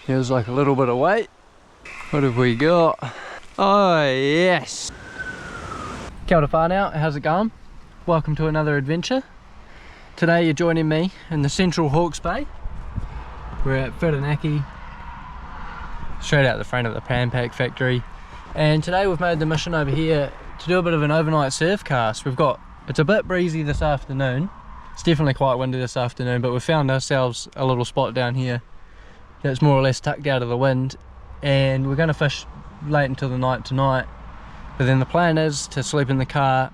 Feels like a little bit of weight. What have we got? Oh yes! Kia ora whānau, how's it going? Welcome to another adventure. Today you're joining me in the central Hawke's Bay. We're at Filleting, straight out the front of the Pan Pack factory. And today we've made the mission over here to do a bit of an overnight surf cast. It's a bit breezy this afternoon. It's definitely quite windy this afternoon, but we've found ourselves a little spot down here that's more or less tucked out of the wind, and we're going to fish late into the night tonight. But then the plan is to sleep in the car,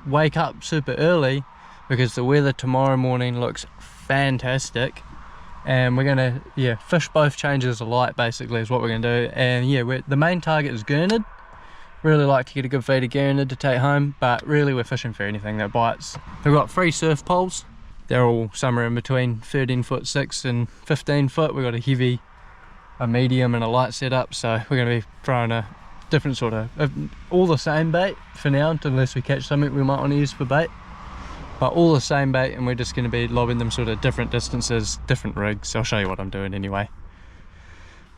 wake up super early because the weather tomorrow morning looks fantastic, and we're going to fish both changes of light basically is what we're going to do. And the main target is Gurnard. Really like to get a good feed of Gurnard to take home, but really we're fishing for anything that bites. We've got 3 surf poles. They're all somewhere in between 13-foot 6 and 15-foot. We've got a heavy, a medium and a light setup, so we're going to be throwing a different sort of, all the same bait for now, unless we catch something we might want to use for bait. But all the same bait, and we're just going to be lobbing them sort of different distances, different rigs. I'll show you what I'm doing anyway.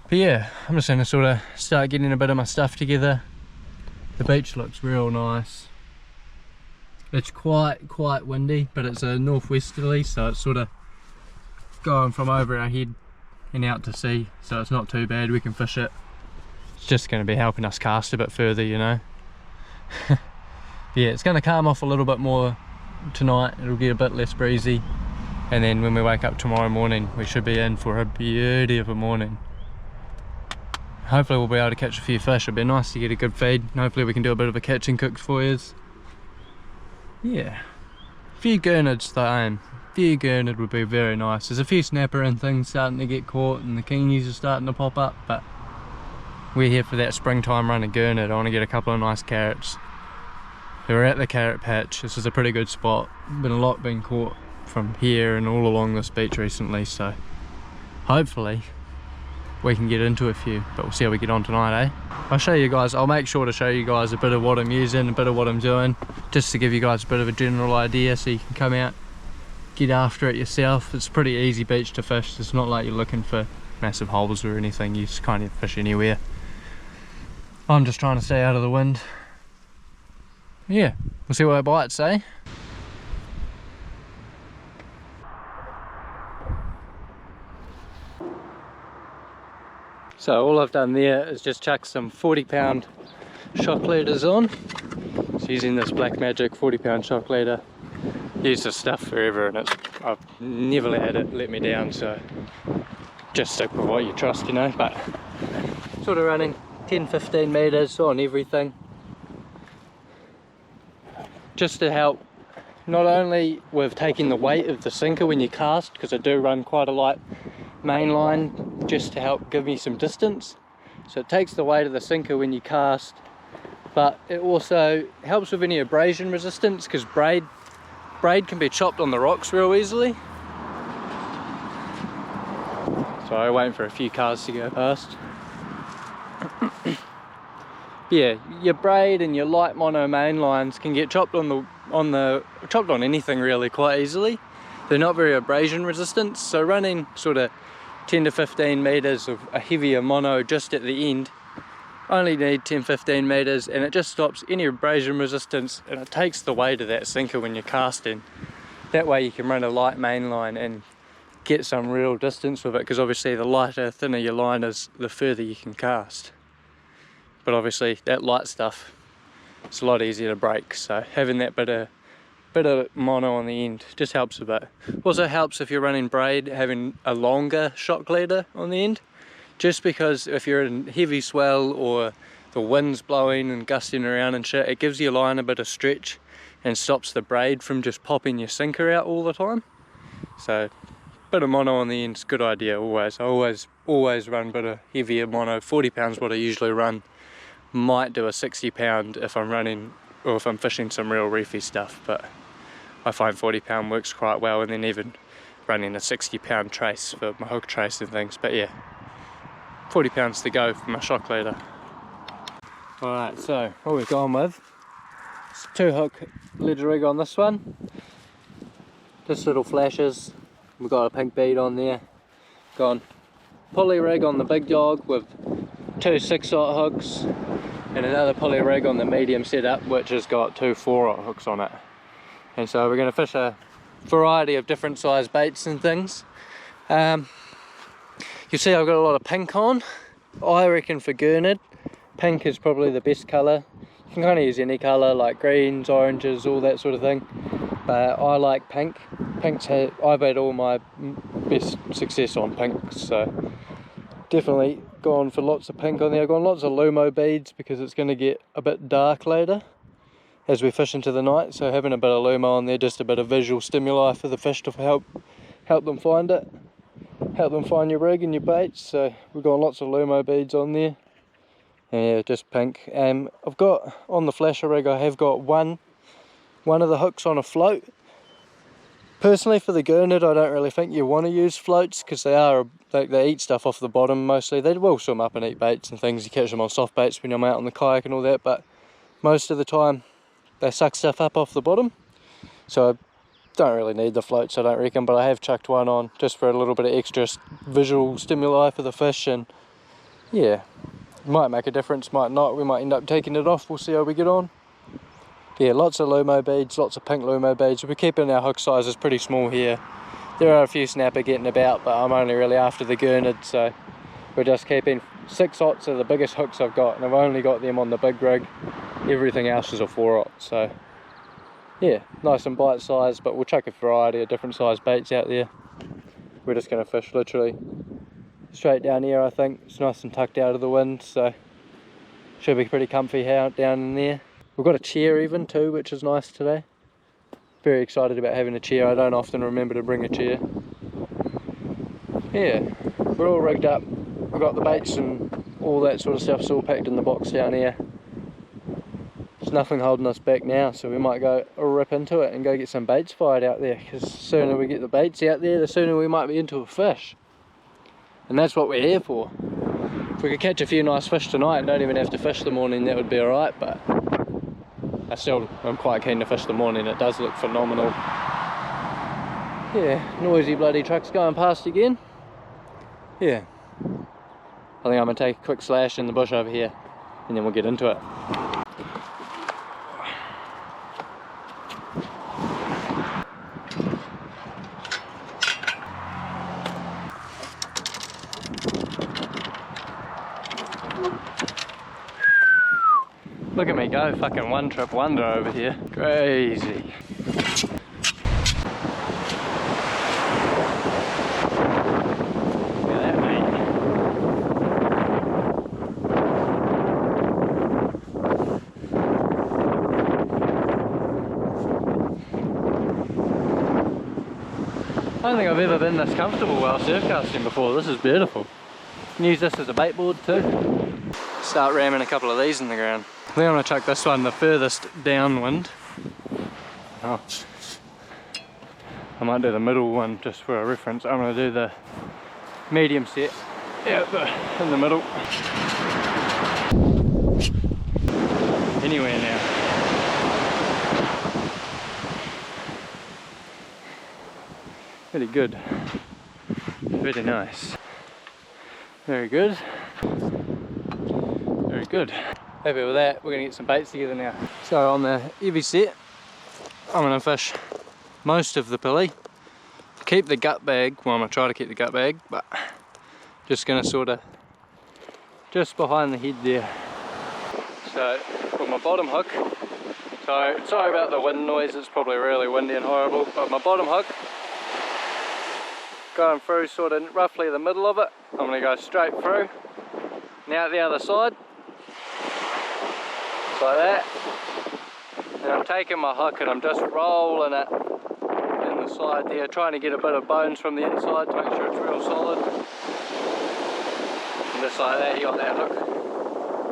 But yeah, I'm just going to sort of start getting a bit of my stuff together. The beach looks real nice. It's quite windy, but it's a northwesterly, so it's sort of going from over our head and out to sea, so it's not too bad. We can fish it. It's just going to be helping us cast a bit further, you know. Yeah, it's going to calm off a little bit more tonight. It'll get a bit less breezy, and then when we wake up tomorrow morning we should be in for a beauty of a morning. Hopefully we'll be able to catch a few fish. It'll be nice to get a good feed, and hopefully we can do a bit of a catch and cook for you. Yeah, a few Gurnards though, a few Gurnard would be very nice. There's a few snapper and things starting to get caught, and the kingies are starting to pop up, but we're here for that springtime run of Gurnard. I want to get a couple of nice carrots. So we're at the carrot patch. This is a pretty good spot. Been a lot being caught from here and all along this beach recently, so hopefully we can get into a few, but we'll see how we get on tonight, eh? I'll show you guys, I'll make sure to show you guys a bit of what I'm using, a bit of what I'm doing, just to give you guys a bit of a general idea so you can come out, get after it yourself. It's a pretty easy beach to fish. It's not like you're looking for massive holes or anything. You just kind of fish anywhere. I'm just trying to stay out of the wind. Yeah, we'll see what it bites, eh? So all I've done there is just chuck some 40-pound shock leaders on. Just using this Black Magic 40-pound shock leader. Used this stuff forever, and I've never had it let me down, so just stick with what you trust, you know. But sort of running 10-15 meters on everything, just to help not only with taking the weight of the sinker when you cast, because I do run quite a light main line, just to help give me some distance, so it takes the weight of the sinker when you cast, but it also helps with any abrasion resistance, because braid can be chopped on the rocks real easily. Sorry, waiting for a few cars to go past. Yeah, your braid and your light mono main lines can get chopped on anything really quite easily. They're not very abrasion resistant, so running sort of 10 to 15 meters of a heavier mono just at the end, only need 10-15 meters, and it just stops any abrasion resistance, and it takes the weight of that sinker when you're casting. That way you can run a light main line and get some real distance with it, because obviously the lighter, thinner your line is, the further you can cast. But obviously that light stuff, it's a lot easier to break, so having that bit of mono on the end just helps a bit. Also helps if you're running braid, having a longer shock leader on the end, just because if you're in heavy swell or the wind's blowing and gusting around and shit, it gives your line a bit of stretch and stops the braid from just popping your sinker out all the time. So bit of mono on the end is a good idea always. I always run a bit of heavier mono. 40 pounds what I usually run. Might do a 60-pound if I'm running, or if I'm fishing some real reefy stuff, but I find 40-pound works quite well, and then even running a 60-pound trace for my hook trace and things. But yeah, 40 pounds to go for my shock leader. Alright, so what we've gone with is 2 hook leader rig on this one. Just little flashes. We've got a pink bead on there. Gone pulley rig on the big dog with 2 6/0 hooks, and another pulley rig on the medium setup which has got 2 4/0 hooks on it. And so we're going to fish a variety of different size baits and things. You see I've got a lot of pink on. I reckon for Gurnard, pink is probably the best colour. You can kind of use any colour like greens, oranges, all that sort of thing. But I like pink. I've had all my best success on pink, so definitely gone for lots of pink on there. I've gone lots of Lumo beads because it's going to get a bit dark later as we fish into the night, so having a bit of Lumo on there, just a bit of visual stimuli for the fish to help them find it, help them find your rig and your baits. So we've got lots of Lumo beads on there. Yeah, just pink. I've got on the flasher rig, I have got one of the hooks on a float. Personally, for the Gurnard, I don't really think you want to use floats because they eat stuff off the bottom mostly. They will swim up and eat baits and things. You catch them on soft baits when I'm out on the kayak and all that, but most of the time they suck stuff up off the bottom. So I don't really need the floats, I don't reckon, but I have chucked one on just for a little bit of extra visual stimuli for the fish, and yeah, it might make a difference, might not. We might end up taking it off, we'll see how we get on. Yeah, lots of Lumo beads, lots of pink Lumo beads. We're keeping our hook sizes pretty small here. There are a few snapper getting about, but I'm only really after the Gurnard, so we're just keeping 6/0 are the biggest hooks I've got, and I've only got them on the big rig. Everything else is a 4/0, so yeah, nice and bite sized, but we'll chuck a variety of different size baits out there. We're just going to fish literally straight down here, I think. It's nice and tucked out of the wind, so should be pretty comfy out down in there. We've got a chair even too, which is nice today. Very excited about having a chair. I don't often remember to bring a chair. Yeah, we're all rigged up. We've got the baits and all that sort of stuff's all packed in the box down here. There's nothing holding us back now, so we might go rip into it and go get some baits fired out there, because the sooner we get the baits out there, the sooner we might be into a fish. And that's what we're here for. If we could catch a few nice fish tonight and don't even have to fish the morning, that would be alright, but I'm quite keen to fish the morning. It does look phenomenal. Yeah, noisy bloody trucks going past again. Yeah, I think I'm going to take a quick slash in the bush over here and then we'll get into it. Look at me go, fucking one trip wonder over here. Crazy. Look at that, mate. I don't think I've ever been this comfortable while surfcasting before. This is beautiful. You can use this as a bait board too. Start ramming a couple of these in the ground. I think I'm going to chuck this one the furthest downwind. Oh. I might do the middle one just for a reference. I'm going to do the medium set in the middle. Anywhere now. Very good. Very nice. Very good. Very good. Happy with that. We're going to get some baits together now. So on the heavy set, I'm going to fish most of the pulley. Keep the gut bag, well I'm going to try to keep the gut bag, but just going to sort of, just behind the head there. So with my bottom hook, so sorry about the wind noise, it's probably really windy and horrible, but my bottom hook, going through sort of roughly the middle of it, I'm going to go straight through. Now the other side. Like that, and I'm taking my hook and I'm just rolling it in the side there, trying to get a bit of bones from the inside to make sure it's real solid. And just like that, you got that hook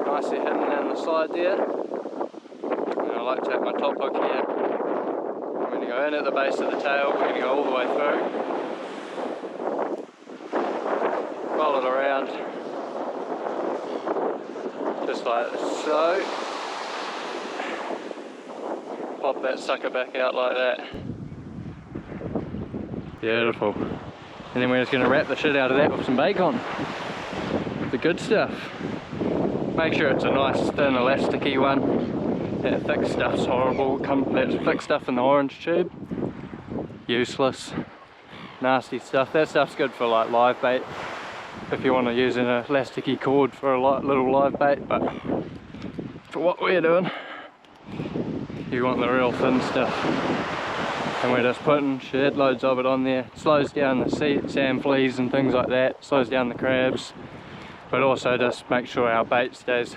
nicely hidden in the side there. And I like to have my top hook here. I'm going to go in at the base of the tail, we're going to go all the way through, roll it around, just like so. Pop that sucker back out like that. Beautiful. And then we're just going to wrap the shit out of that with some bacon. The good stuff. Make sure it's a nice thin elasticy one. That thick stuff's horrible. That thick stuff in the orange tube, useless. Nasty stuff. That stuff's good for like live bait, if you want to use an elasticy cord for a little live bait, but for what we're doing, you want the real thin stuff. And we're just putting shed loads of it on there. Slows down the sand fleas and things like that, slows down the crabs, but also just make sure our bait stays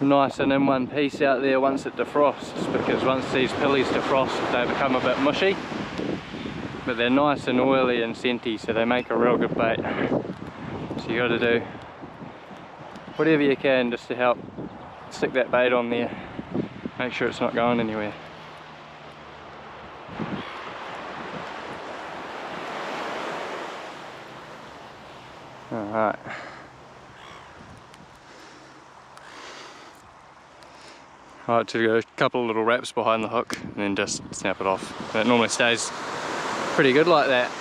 nice and in one piece out there once it defrosts, because once these pillies defrost they become a bit mushy, but they're nice and oily and scenty, so they make a real good bait. So you got to do whatever you can just to help stick that bait on there, make sure it's not going anywhere. Alright. I like to go a couple of little wraps behind the hook and then just snap it off. And it normally stays pretty good like that.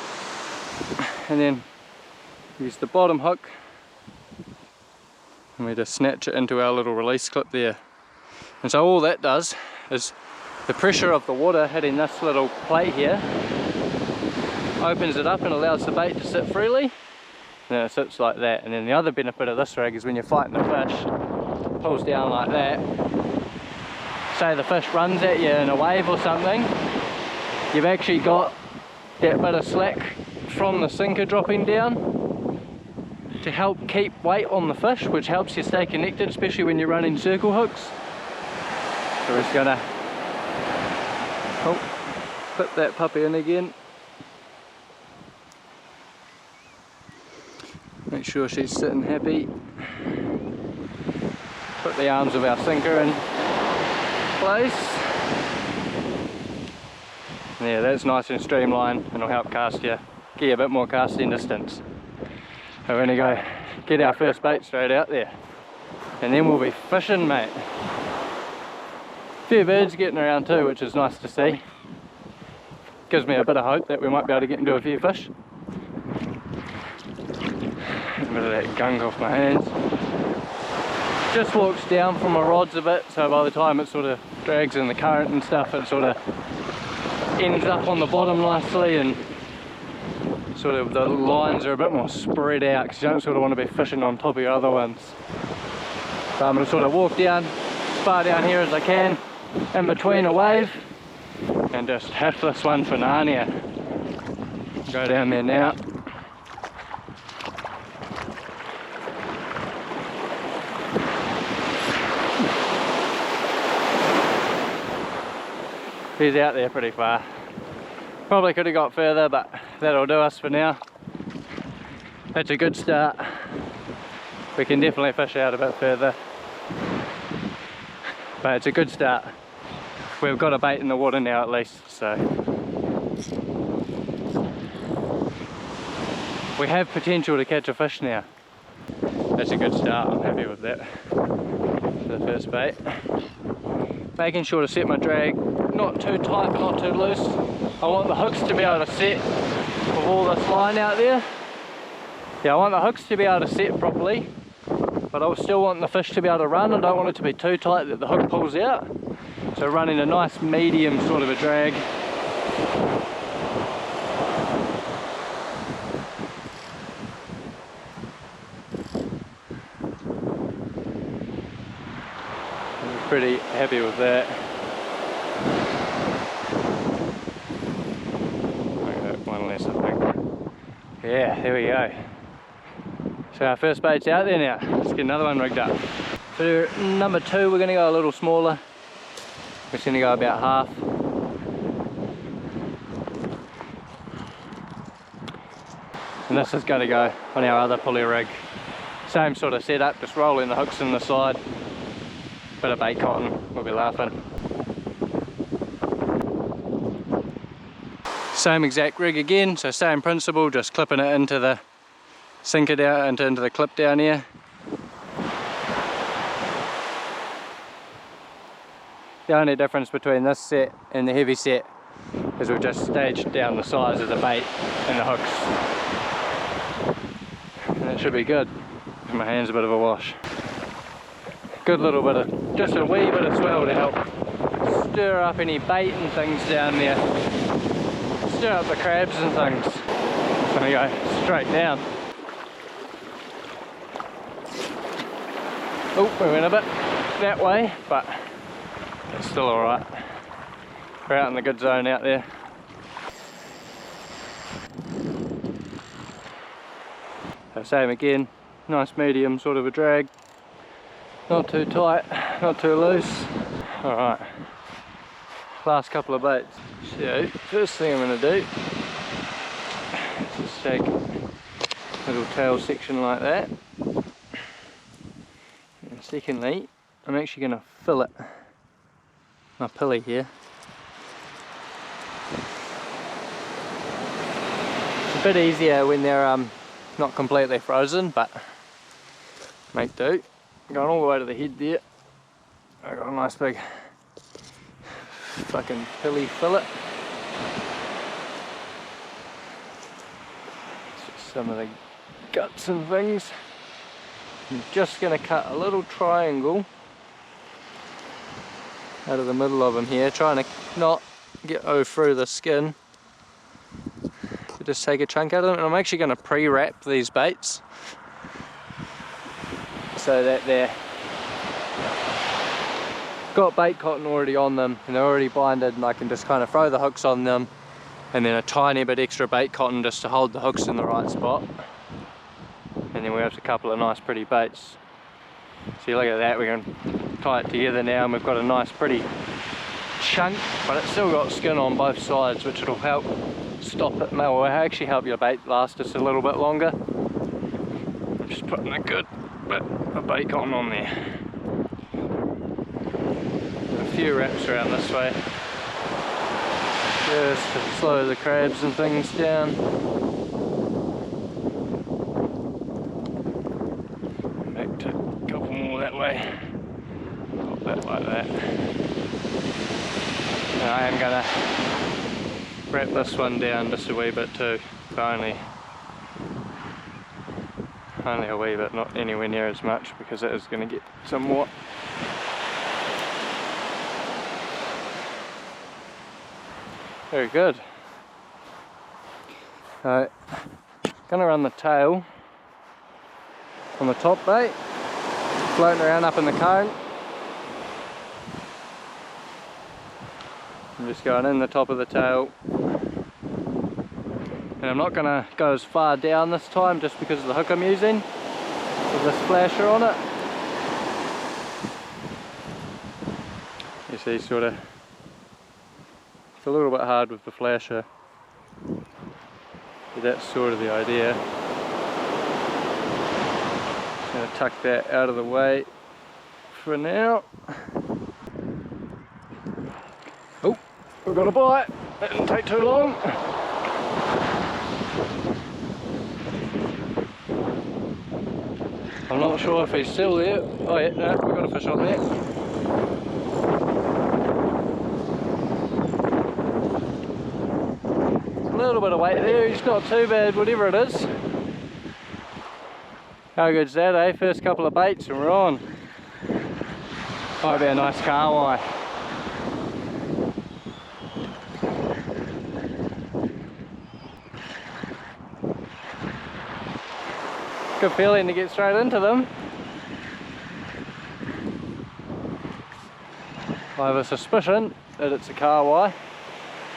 And then use the bottom hook and we just snatch it into our little release clip there. And so all that does is the pressure of the water hitting this little plate here opens it up and allows the bait to sit freely, and then it sits like that. And then the other benefit of this rig is when you're fighting the fish, it pulls down like that. Say the fish runs at you in a wave or something, you've actually got that bit of slack from the sinker dropping down to help keep weight on the fish, which helps you stay connected, especially when you're running circle hooks. So we're just gonna put that puppy in again. Make sure she's sitting happy. Put the arms of our sinker in place. Yeah, that's nice and streamlined and it'll help cast you, get you a bit more casting distance. So we're gonna go get our first bait straight out there, and then we'll be fishing, mate. A few birds getting around too, which is nice to see. Gives me a bit of hope that we might be able to get into a few fish. A bit of that gunk off my hands. Just walks down from my rods a bit, so by the time it sort of drags in the current and stuff, it sort of ends up on the bottom nicely, and sort of the lines are a bit more spread out because you don't sort of want to be fishing on top of your other ones. So I'm going to sort of walk down as far down here as I can in between a wave and just hit this one for Narnia. Go down there now. He's out there pretty far. Probably could have got further, but that'll do us for now. That's a good start. We can definitely fish out a bit further, but it's a good start. We've got a bait in the water now at least, so we have potential to catch a fish now. That's a good start, I'm happy with that for the first bait. Making sure to set my drag not too tight but not too loose. I want the hooks to be able to set with all this line out there. Yeah, I want the hooks to be able to set properly, but I still want the fish to be able to run. I don't want it to be too tight that the hook pulls out. So running a nice medium sort of a drag. I'm pretty happy with that. One less, I think. Yeah, there we go. So our first bait's out there now. Let's get another one rigged up. For number two, we're going to go a little smaller. We're just going to go about half. And this is going to go on our other pulley rig. Same sort of setup, just rolling the hooks in the side. Bit of bait cotton, we'll be laughing. Same exact rig again, so same principle, just clipping it into the sinker down, into the clip down here. The only difference between this set and the heavy set is we've just staged down the size of the bait and the hooks. And that should be good. My hand's a bit of a wash. Good little bit of, just a wee bit of swell to help stir up any bait and things down there. Stir up the crabs and things. It's gonna go straight down. Oh, we went a bit that way, but it's still alright. We're out in the good zone out there. So same again, nice medium sort of a drag. Not too tight, not too loose. Alright, last couple of baits. So, first thing I'm going to do is just take a little tail section like that. And secondly, I'm actually going to fillet my pulley here. It's a bit easier when they're not completely frozen, but make do. Going all the way to the head there. I got a nice big fucking pulley fillet. It's just some of the guts and things. I'm just going to cut a little triangle out of the middle of them here, trying to not get through the skin. So just take a chunk out of them, and I'm actually going to pre-wrap these baits so that they're got bait cotton already on them and they're already binded, and I can just kind of throw the hooks on them and then a tiny bit extra bait cotton just to hold the hooks in the right spot, and then we have a couple of nice pretty baits. See, look at that, we can tie it together now and we've got a nice pretty chunk, but it's still got skin on both sides, which will help stop it, will actually help your bait last just a little bit longer. I'm just putting a good bit of bait cotton on there. A few wraps around this way, just to slow the crabs and things down. Back to a couple more that way. Pop that like that. And I am gonna wrap this one down just a wee bit too, but only a wee bit, not anywhere near as much, because it is going to get some more. Very good. So, going to run the tail on the top bait, floating around up in the cone. I'm just going in the top of the tail. And I'm not going to go as far down this time just because of the hook I'm using with this flasher on it. You see, sort of, it's a little bit hard with the flasher, but that's sort of the idea. Just going to tuck that out of the way for now. Oh, we've got a bite. That didn't take too long. I'm not sure if he's still there. Oh yeah, no, we've got a fish on there. A little bit of weight there, he's not too bad, whatever it is. How good's that, eh? First couple of baits and we're on. Might be a nice carwai. Good feeling to get straight into them. I have a suspicion that it's a carwai,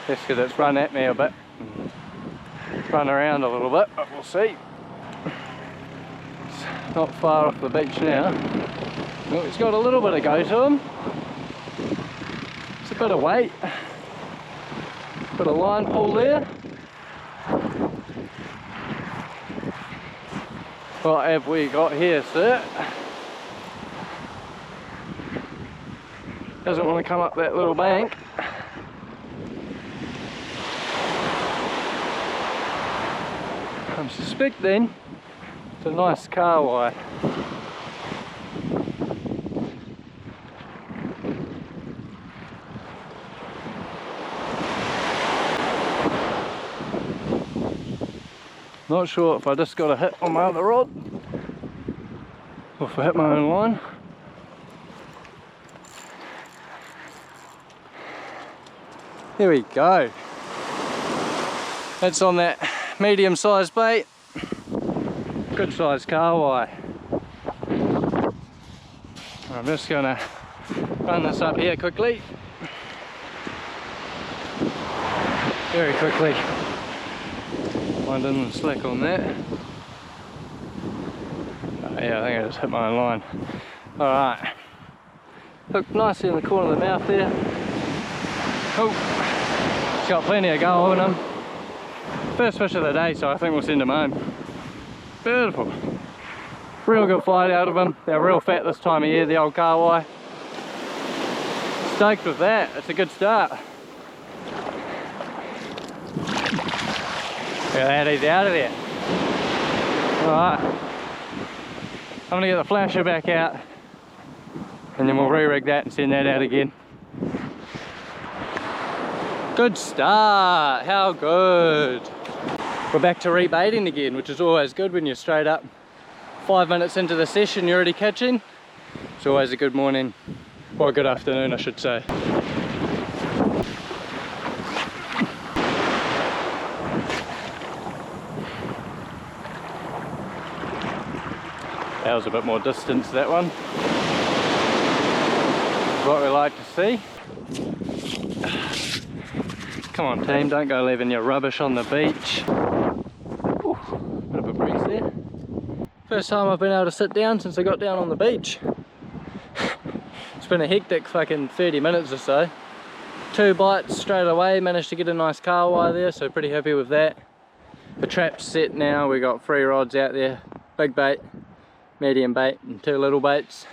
just because it's run at me a bit, run around a little bit, but we'll see. It's not far off the beach now. Oh, it's got a little bit of go to him. It's a bit of weight, bit of line pull there. What have we got here, sir? Doesn't want to come up that little bank. I'm suspecting it's a nice carwai. Not sure if I just got a hit on my other rod or if I hit my own line. Here we go. That's on that medium sized bait. Good sized carwai. I'm just gonna run this up here quickly. Very quickly. Wind in the slack on that. Oh, yeah, I think I just hit my own line. Alright. Hooked nicely in the corner of the mouth there. Oh, it's got plenty of go in him. First fish of the day, so I think we'll send him home. Beautiful. Real good flight out of him. They're real fat this time of year, the old carwai. Stoked with that. It's a good start. Look at that, he's out of there. Alright. I'm going to get the flasher back out and then we'll re-rig that and send that out again. Good start, how good. We're back to rebaiting again, which is always good when you're straight up 5 minutes into the session you're already catching. It's always a good morning, or a good afternoon I should say. That was a bit more distance, that one. What we like to see. Come on team, don't go leaving your rubbish on the beach. Ooh, bit of a breeze there. First time I've been able to sit down since I got down on the beach. It's been a hectic fucking 30 minutes or so. 2 bites straight away, managed to get a nice carwai there, so pretty happy with that. The trap's set now, we got 3 rods out there. Big bait, medium bait and 2 little baits.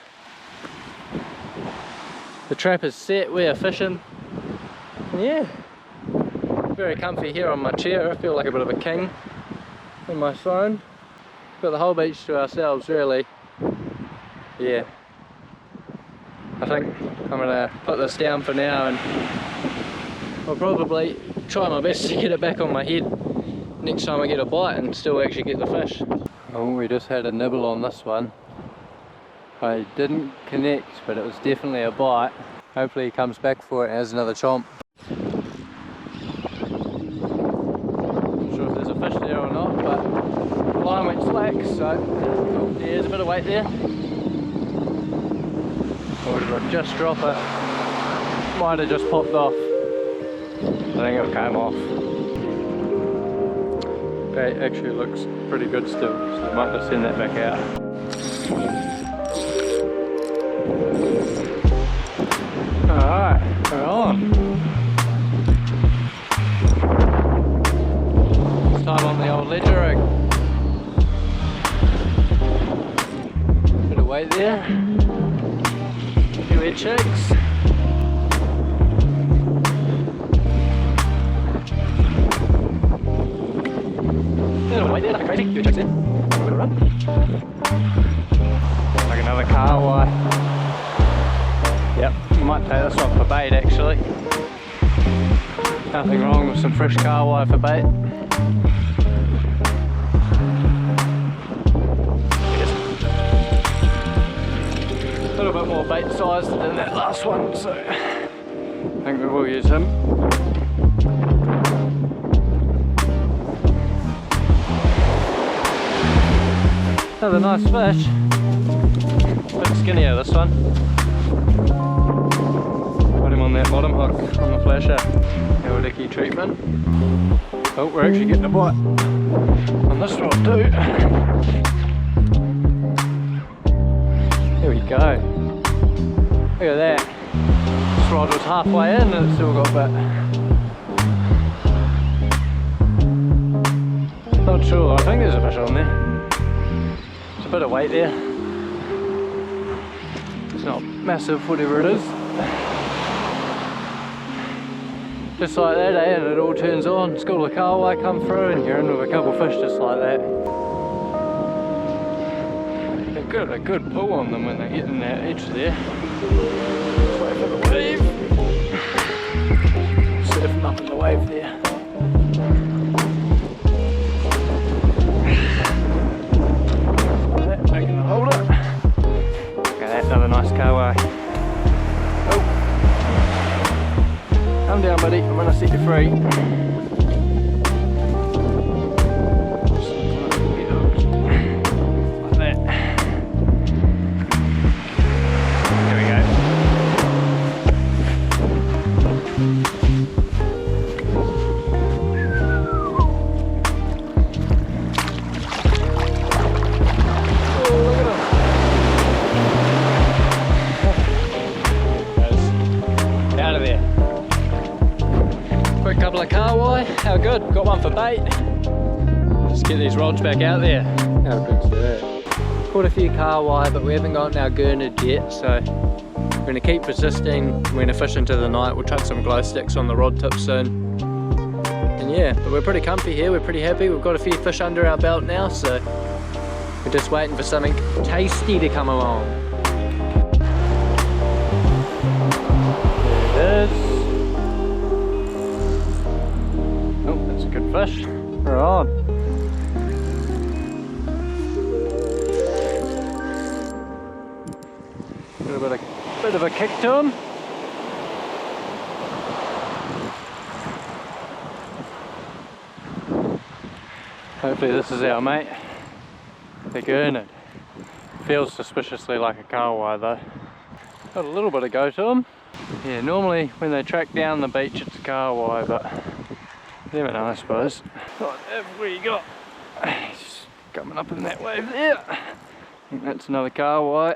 The trap is set, we are fishing. And yeah, very comfy here on my chair. I feel like a bit of a king on my phone. Got the whole beach to ourselves really. Yeah, I think I'm gonna put this down for now and I'll probably try my best to get it back on my head next time I get a bite and still actually get the fish. Oh, we just had a nibble on this one. I didn't connect, but it was definitely a bite. Hopefully he comes back for it and has another chomp. Not sure if there's a fish there or not, but the line went slack, so oh, there's a bit of weight there. Or did I just drop it? Might have just popped off. I think it came off. Bait actually looks pretty good still, so I might just send that back out. Alright, we're on. This time on the old ledger rig. Bit of weight there. A few head shakes. Bit of weight there, like crazy. Few checks in. A bit of run. Like another carwai. Yep, we might take this one for bait actually. Nothing wrong with some fresh carwai for bait. A little bit more bait size than that last one, so I think we will use him. Another nice fish. A bit skinnier this one. Got him on that bottom hook on the flasher. Hawke treatment. Oh, we're actually getting a bite on this rod too. Here we go. Look at that. This rod was halfway in and it still got bit. Not sure, I think there's a fish on there. There's a bit of weight there. It's not massive, whatever it is. Just like that, eh? And it all turns on. School of carwai come through and you're in with a couple fish just like that. They've got a good pull on them when they get in that edge there. Just wait for the wave. Surf them up in the wave there. free. Like that. There we go. Couple of carwai, how good, got one for bait. Let's get these rods back out there. How good's that? Caught a few carwai, but we haven't gotten our Gurnard yet, so we're going to keep persisting. We're going to fish into the night. We'll chuck some glow sticks on the rod tip soon. And yeah, but we're pretty comfy here, we're pretty happy. We've got a few fish under our belt now, so we're just waiting for something tasty to come along. There it is. Good fish. We're on. Got a bit of a kick to him. Hopefully this is our mate, the Gurnard. Feels suspiciously like a carwai though. Got a little bit of go to him. Yeah, normally when they track down the beach it's a carwai, but never know, I suppose. What have we got? Just coming up in that wave there. I think that's another carwai.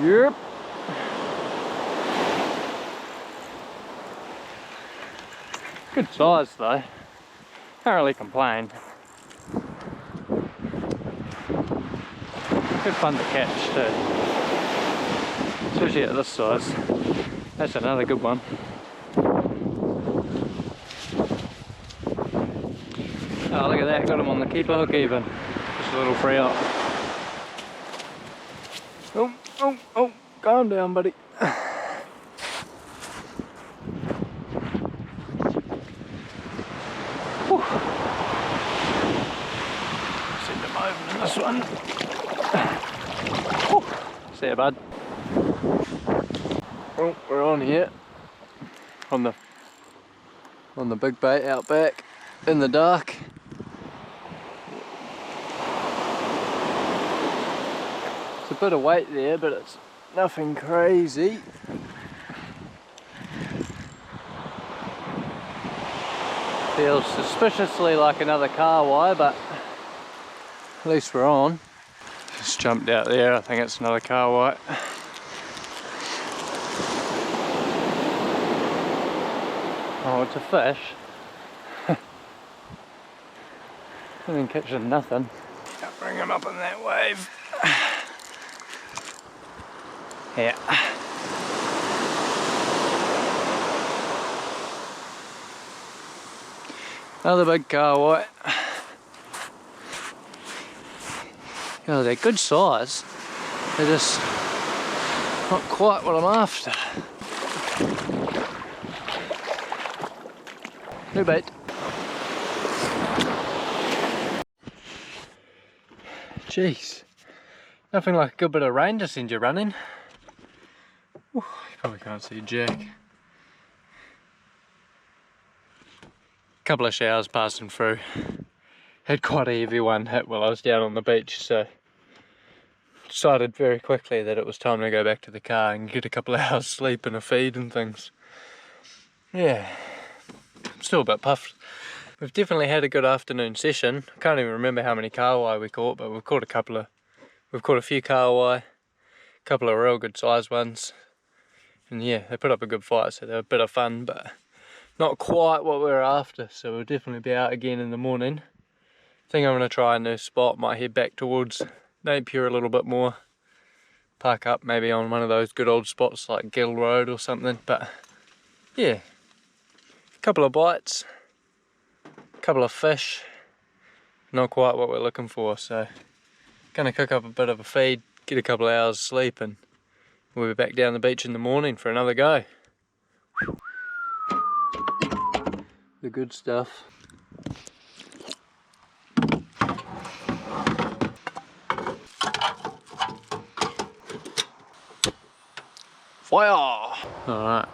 Yep. Good size though. Can't really complain. Good fun to catch too. Especially at this size. That's another good one. Oh, look at that, got him on the keeper hook even. Just a little free up. Oh, oh, oh, calm down, buddy. Whew. Send him over in this one. Whew. See ya, bud. Oh, we're on here on the big bait out back in the dark. It's a bit of weight there, but it's nothing crazy. Feels suspiciously like another carwai, but at least we're on. Just jumped out there, I think it's another carwai. Oh, it's a fish. I've been catching nothing. Can't bring him up in that wave. Yeah. Another big carwai. Oh, they're good size. They're just not quite what I'm after. New bait. Jeez. Nothing like a good bit of rain to send you running. Ooh, you probably can't see jack. Couple of showers passing through. Had quite a heavy one hit while I was down on the beach, so decided very quickly that it was time to go back to the car and get a couple of hours sleep and a feed and things. Yeah, I'm still a bit puffed. We've definitely had a good afternoon session. I can't even remember how many carwai we caught, but we've caught a few carwai, a couple of real good sized ones. And yeah, they put up a good fight, so they were a bit of fun, but not quite what we were after, so we'll definitely be out again in the morning. I think I'm going to try a new spot, might head back towards Napier a little bit more. Park up maybe on one of those good old spots like Gill Road or something, but yeah. A couple of bites, a couple of fish, not quite what we're looking for, so gonna cook up a bit of a feed, get a couple of hours sleep, and we'll be back down the beach in the morning for another go. The good stuff. Fire! Alright.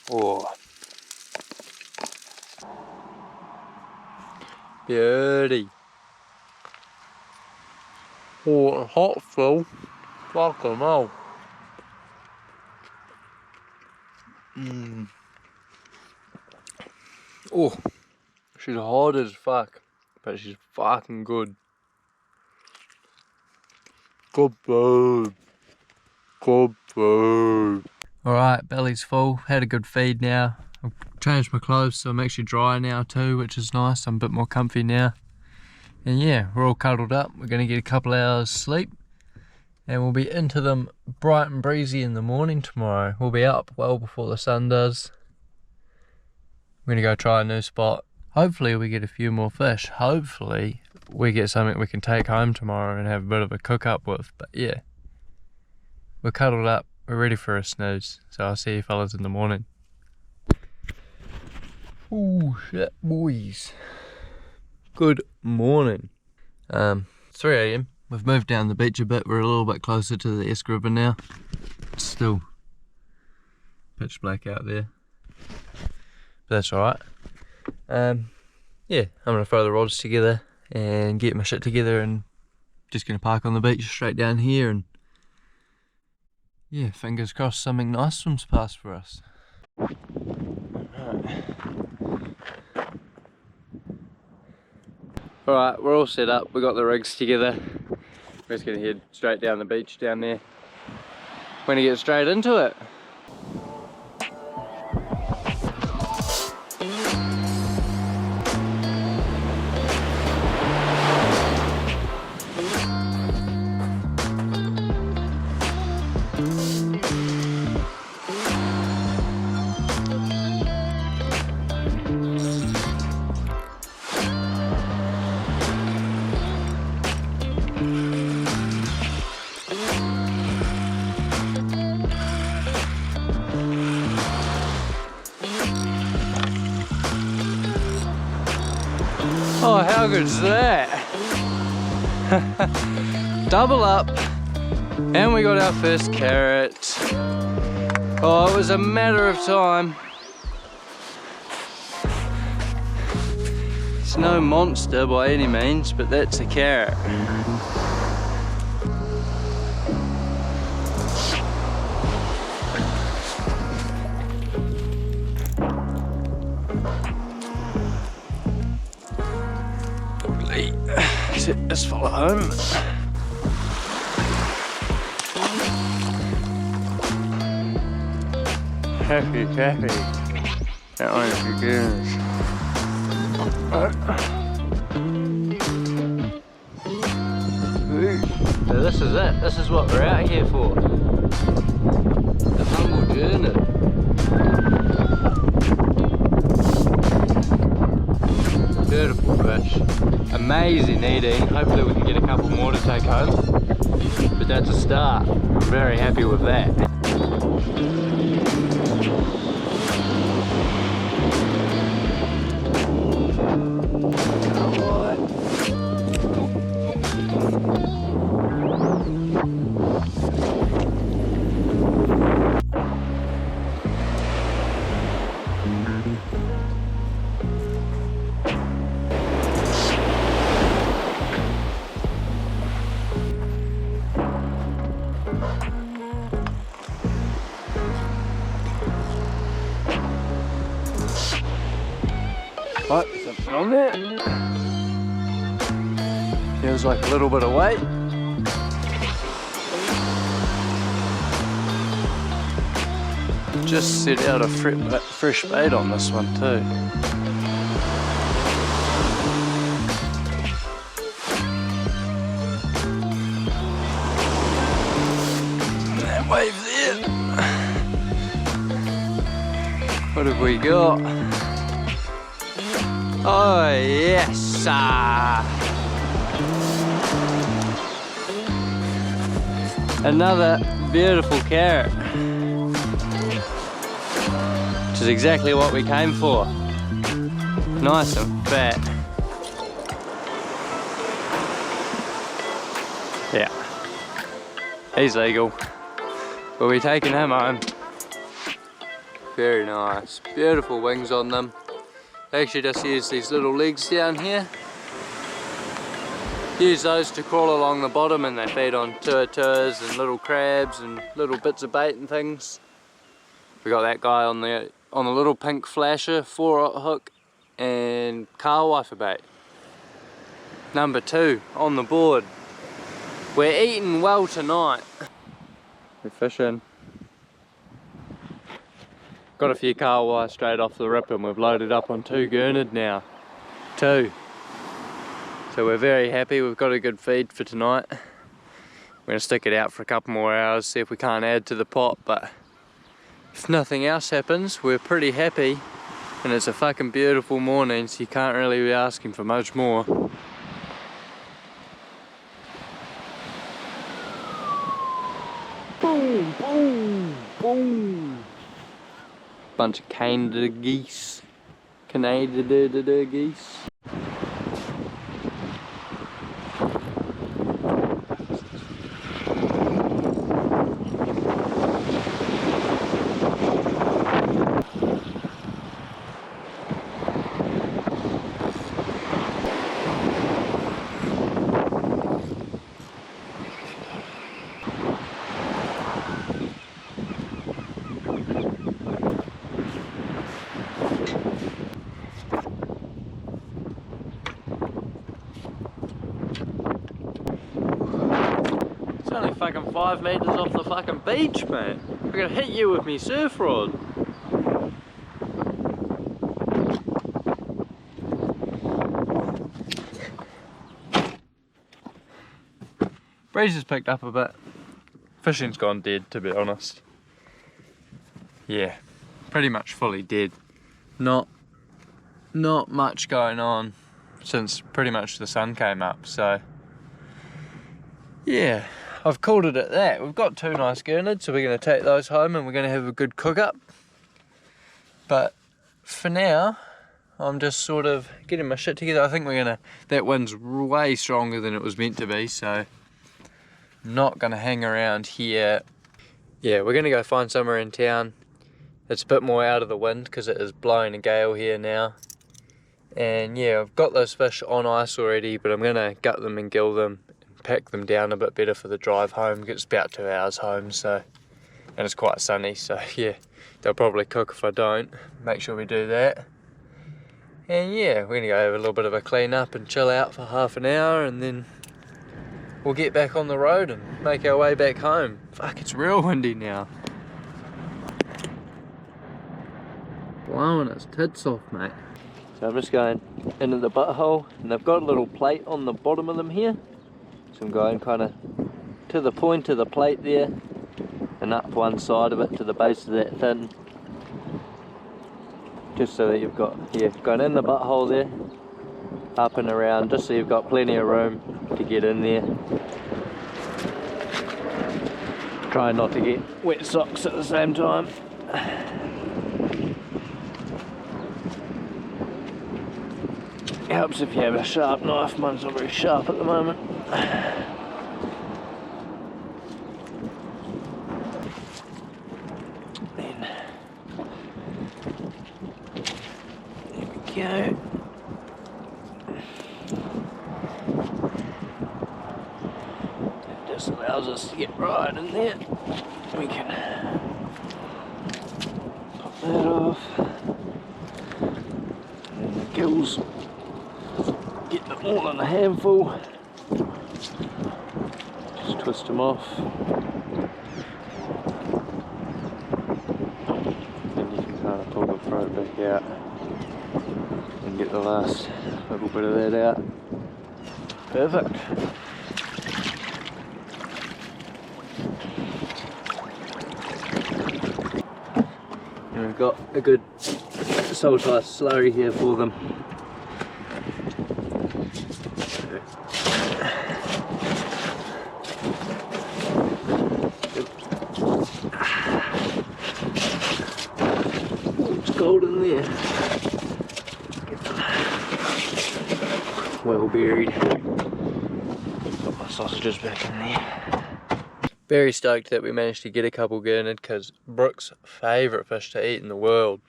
Oh, beauty. Oh, hot Phil. Fucking hell. Oh, she's hot as fuck, but she's fucking good. Good food. Good food. Alright, belly's full, had a good feed now. I've changed my clothes so I'm actually dry now too, which is nice. I'm a bit more comfy now. And yeah, we're all cuddled up. We're going to get a couple hours sleep. And we'll be into them bright and breezy in the morning tomorrow. We'll be up well before the sun does. We're going to go try a new spot. Hopefully we get a few more fish. Hopefully we get something we can take home tomorrow and have a bit of a cook up with. But yeah, we're cuddled up. We're ready for a snooze, so I'll see you fellas in the morning. Oh shit, boys. Good morning. 3 AM. We've moved down the beach a bit. We're a little bit closer to the Esk River now. It's still pitch black out there, but that's alright. Yeah, I'm gonna throw the rods together and get my shit together, and just gonna park on the beach straight down here, and yeah, fingers crossed something nice swims past for us. Alright, we're all set up, we got the rigs together. We're just gonna head straight down the beach down there. We're gonna get straight into it. Oh, how good is that? Double up, and we got our first carrot. Oh, it was a matter of time. It's no monster by any means, but that's a carrot. Let's follow home. Happy. That one's for goodness. So this is it. This is what we're out here for. The humble Gurnard. Beautiful fish. Amazing eating. Hopefully we can get a couple more to take home. But that's a start. I'm very happy with that. Right, something on there. Feels like a little bit of weight. Just set out a fresh bait on this one too. Wave there. What have we got? Oh yes! Another beautiful carrot. Which is exactly what we came for. Nice and fat. Yeah. He's legal. We'll be taking him home. Very nice. Beautiful wings on them. They actually just use these little legs down here. Use those to crawl along the bottom, and they feed on tuaturs and little crabs and little bits of bait and things. We got that guy on the little pink flasher, 4-aught hook and car wifer bait. Number 2 on the board. We're eating well tonight. We're fishing. Got a few car wire straight off the rip, and we've loaded up on 2 Gurnard now. 2. So we're very happy. We've got a good feed for tonight. We're gonna stick it out for a couple more hours, see if we can't add to the pot, but if nothing else happens, we're pretty happy. And it's a fucking beautiful morning, so you can't really be asking for much more. Boom, boom, boom. Bunch of Canada geese. Canada geese. Only fucking 5 metres off the fucking beach, mate. I'm gonna hit you with me surf rod. Breeze has picked up a bit. Fishing's gone dead, to be honest. Yeah, pretty much fully dead. Not much going on since pretty much the sun came up, so yeah. I've called it at that. We've got 2 nice Gurnards, so we're going to take those home and we're going to have a good cook up. But for now, I'm just sort of getting my shit together. I think we're going to, that wind's way stronger than it was meant to be, so I'm not going to hang around here. Yeah, we're going to go find somewhere in town that's a bit more out of the wind, because it is blowing a gale here now. And yeah, I've got those fish on ice already, but I'm going to gut them and gill them, pack them down a bit better for the drive home. It's about 2 hours home, so, and it's quite sunny, so yeah, they'll probably cook if I don't. Make sure we do that. And yeah, we're gonna go have a little bit of a clean up and chill out for half an hour, and then we'll get back on the road and make our way back home. Fuck, it's real windy now. Blowing its tits off, mate. So I'm just going into the butthole, and they've got a little plate on the bottom of them here. So I'm going kind of to the point of the plate there, and up one side of it to the base of that fin, just so that you've got, yeah, going in the butthole there, up and around, just so you've got plenty of room to get in there. Try not to get wet socks at the same time. Helps if you have a sharp knife. Mine's not very sharp at the moment. Then there we go. That just allows us to get right in there. We can pop that off. And the gills, get them all in a handful. Just twist them off. Then you can kind of pull the throat back out and get the last little bit of that out. Perfect. we've got a good saltire slurry here for them. Oh, it's cold in there. Well buried. Got my sausages back in there. Very stoked that we managed to get a couple Gurnard, because Brooke's favourite fish to eat in the world,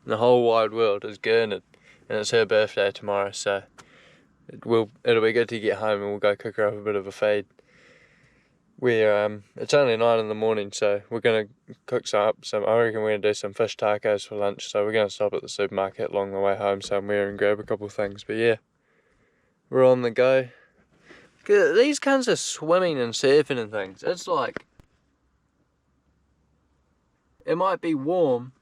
in the whole wide world, is Gurnard, and it's her birthday tomorrow, so it'll be good to get home and we'll go cook her up a bit of a feed. It's only 9 in the morning, so we're gonna cook I reckon we're gonna do some fish tacos for lunch, so we're gonna stop at the supermarket along the way home somewhere and grab a couple of things. But yeah, we're on the go. These cunts are swimming and surfing and things. It's like, it might be warm.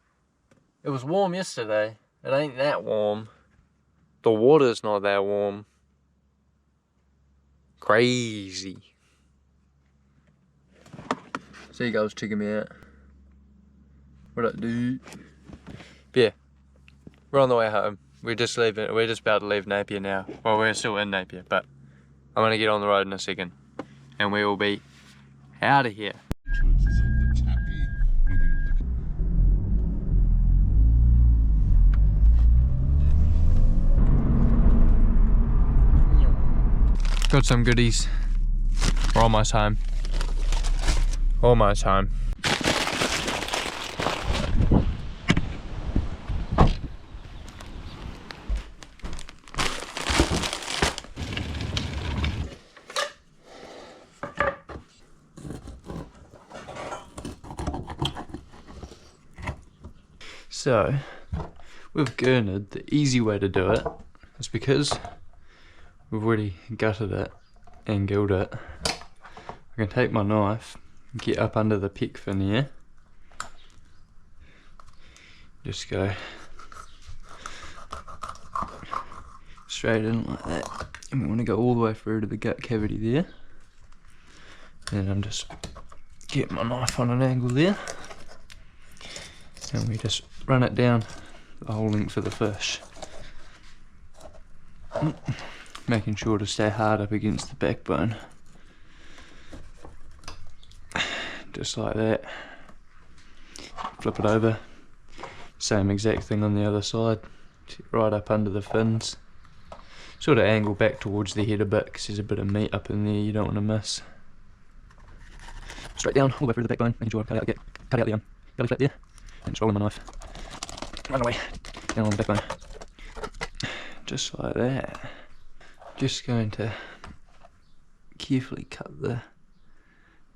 It was warm yesterday. It ain't that warm. The water's not that warm. Crazy. Seagulls checking me out. What up, dude? But yeah, we're on the way home. We're just about to leave Napier now. Well, we're still in Napier, but I'm gonna get on the road in a second, and we will be out of here. Got some goodies. We're almost home. Almost home. So, with Gurnard, the easy way to do it is, because we've already gutted it and gilled it, I can take my knife, get up under the peck fin here, just go straight in like that, and we want to go all the way through to the gut cavity there, and I'm just get my knife on an angle there, and we just run it down the whole length of the fish, making sure to stay hard up against the backbone, just like that. Flip it over, same exact thing on the other side, right up under the fins, sort of angle back towards the head a bit because there's a bit of meat up in there you don't want to miss. Straight down all the way through the backbone, making sure I cut out the belly flap there, and just rolling my knife right away down on the backbone, just like that. Just going to carefully cut the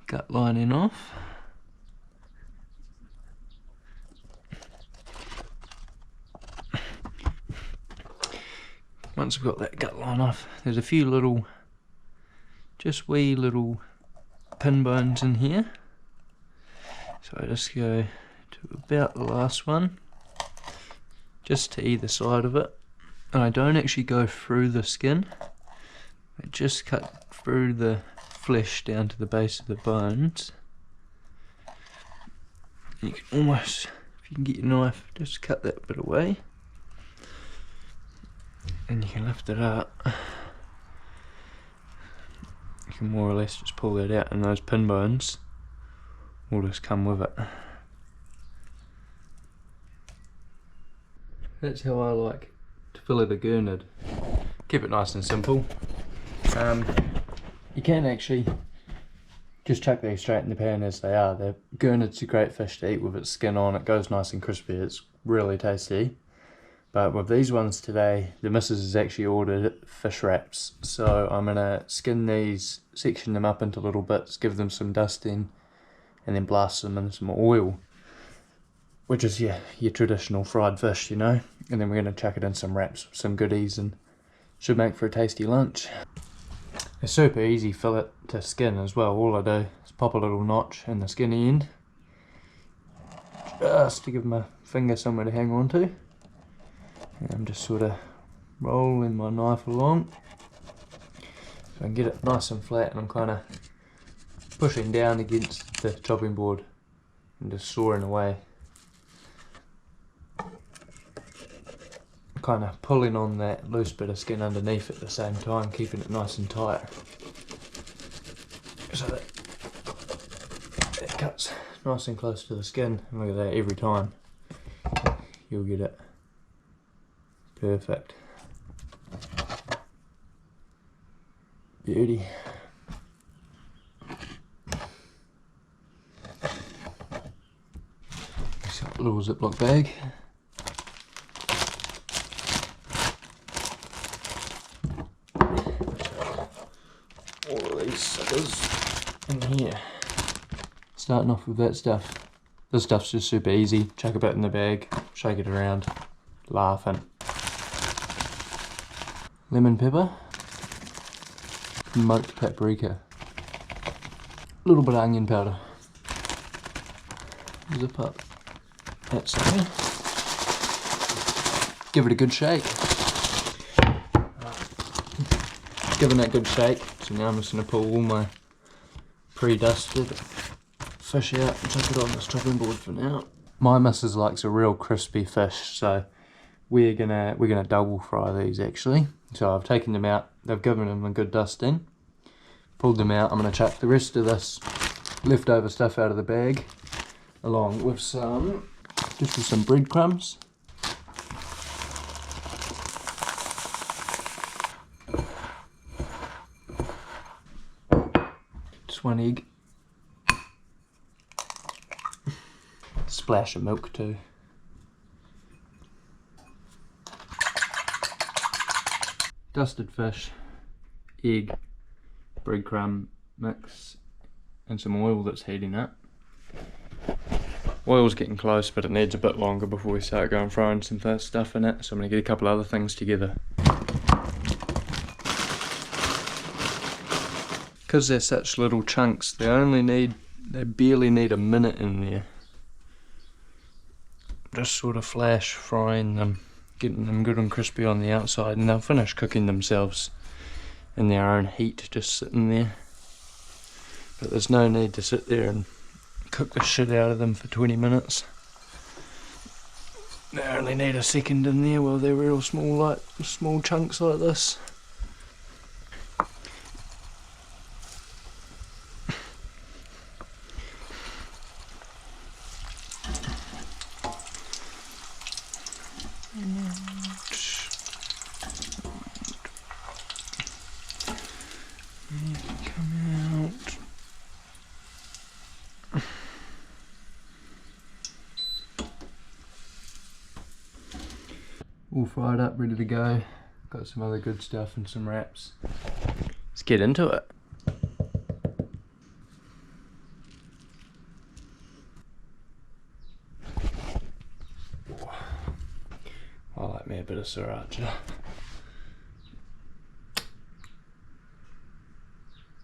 gut lining off. Once we've got that gut line off, there's a few little, just wee little pin bones in here, so I just go to about the last one, just to either side of it, and I don't actually go through the skin, I just cut through the flesh down to the base of the bones. You can almost, if you can get your knife, just cut that bit away, and you can lift it up. You can more or less just pull that out, and those pin bones will just come with it. That's how I like to fillet the Gurnard. Keep it nice and simple. You can actually just chuck these straight in the pan as they are. The Gurnard's a great fish to eat with its skin on. It goes nice and crispy. It's really tasty. But with these ones today, the missus has actually ordered fish wraps. So I'm going to skin these, section them up into little bits, give them some dusting, and then blast them in some oil, which is your traditional fried fish, you know. And then we're going to chuck it in some wraps, some goodies, and should make for a tasty lunch. A super easy fillet to skin as well. All I do is pop a little notch in the skinny end, just to give my finger somewhere to hang on to. And I'm just sort of rolling my knife along so I can get it nice and flat, and I'm kind of pushing down against the chopping board and just sawing away. kind of pulling on that loose bit of skin underneath at the same time, keeping it nice and tight. So that it cuts nice and close to the skin. And look at that, every time you'll get it perfect. Beauty. It's got a little Ziploc bag. All of these suckers in here. Starting off with that stuff. This stuff's just super easy. Chuck a bit in the bag, shake it around, laughing. Lemon pepper, smoked paprika, a little bit of onion powder. Zip up that sucker. Give it a good shake. Giving that a good shake. So now I'm just going to pull all my pre-dusted fish out and chuck it on this chopping board for now. My missus likes a real crispy fish, so we're gonna double fry these actually. So I've taken them out, they've given them a good dusting, pulled them out. I'm gonna chuck the rest of this leftover stuff out of the bag, along with some breadcrumbs. Just one egg. Splash of milk too. Dusted fish, egg, breadcrumb mix, and some oil that's heating up. Oil's getting close, but it needs a bit longer before we start going throwing some stuff in it, so I'm going to get a couple other things together. Because they're such little chunks, they barely need a minute in there. Just sort of flash frying them, getting them good and crispy on the outside, and they'll finish cooking themselves in their own heat, just sitting there. But there's no need to sit there and cook the shit out of them for 20 minutes. They only need a second in there while they're real small, like small chunks like this. All fried up, ready to go. Got some other good stuff and some wraps. Let's get into it. I like me a bit of sriracha.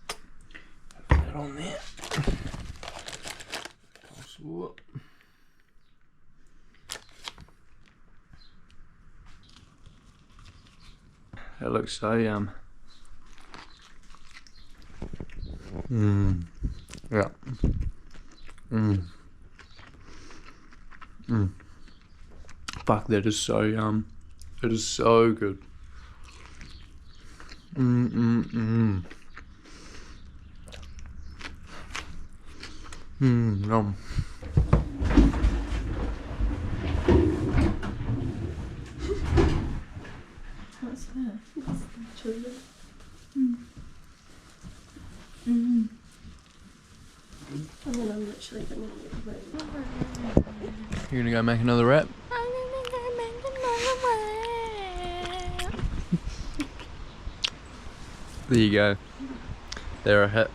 Put that on there. Whoop. That looks so yum. Yeah. Fuck, that is so yum. It is so good. Yum. What's that? It's chili. And then I'm literally gonna get ready. You're gonna go make another wrap? There you go. They're a hit.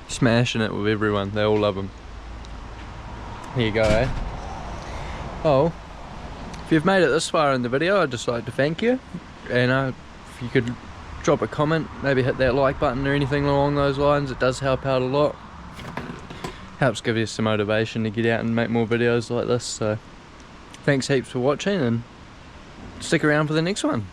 Smashing it with everyone. They all love them. Here you go, eh? Oh, if you've made it this far in the video, I'd just like to thank you. And if you could drop a comment, maybe hit that like button or anything along those lines, it does help out a lot. Helps give you some motivation to get out and make more videos like this. So thanks heaps for watching, and stick around for the next one.